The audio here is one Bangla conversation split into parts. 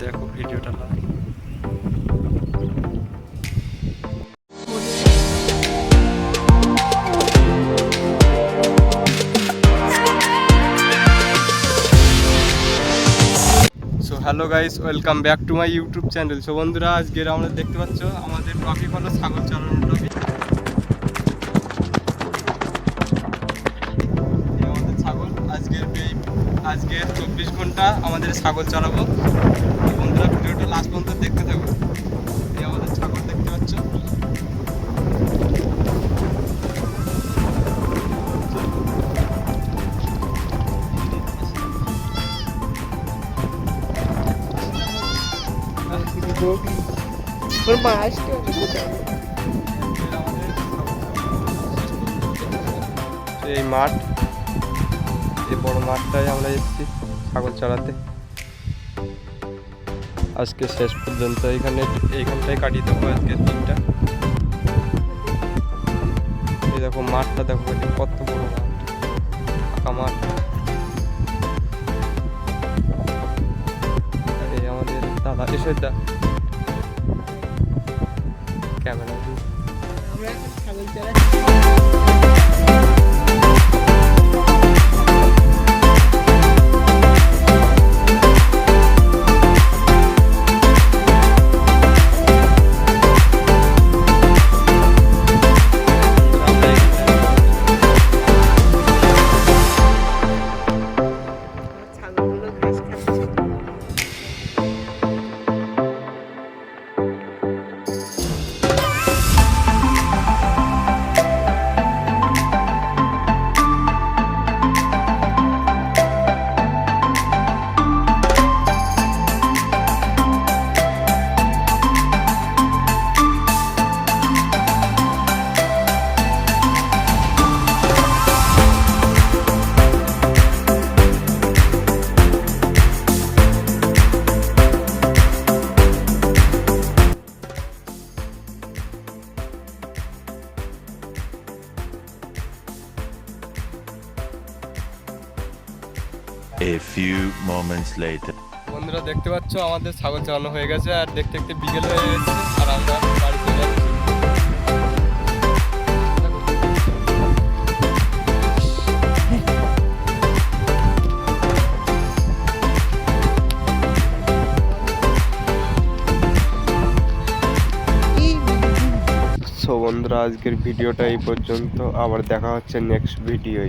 দেখো ভিডিওটা না। So hello guys, welcome back to my YouTube channel. So বন্ধুরা, আজকের আমরা দেখতে পাচ্ছ আমাদের টপিক হলো ছাগল চালানোর টপিক। আমাদের ছাগল আজকের 24 ঘন্টা আমাদের ছাগল চালাবো। বন্ধুরা, ভিডিওটা লাস্ট পর্যন্ত দেখতে থাকো। এই আমাদের ছাগল দেখতে পাচ্ছ। এই মাঠ, এই বড় মাঠটায় আমরা এসেছি ছাগল চড়াতে। আজকে শেষ পর্যন্ত এইখানটায় কাটিয়ে দেবো আজকের দিনটা। এই দেখো মাঠটা, দেখো কত বড় মাঠ, ফাঁকা মাঠ। এই আমাদের দাদা এসে ক্যামেরা ছাগল চড়াচ্ছি। A few moments later. বন্ধুরা, দেখতে পাচ্ছ আমাদের ছাগল চালানো হয়ে গেছে, আর দেখতে দেখতে বিকেল হয়ে গেছে, আর আমরা বাড়ি চলে যাচ্ছি। সো বন্ধুরা, আজকের ভিডিওটা এই পর্যন্ত। আবার দেখা হচ্ছে নেক্সট ভিডিওয়।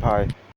ভাই।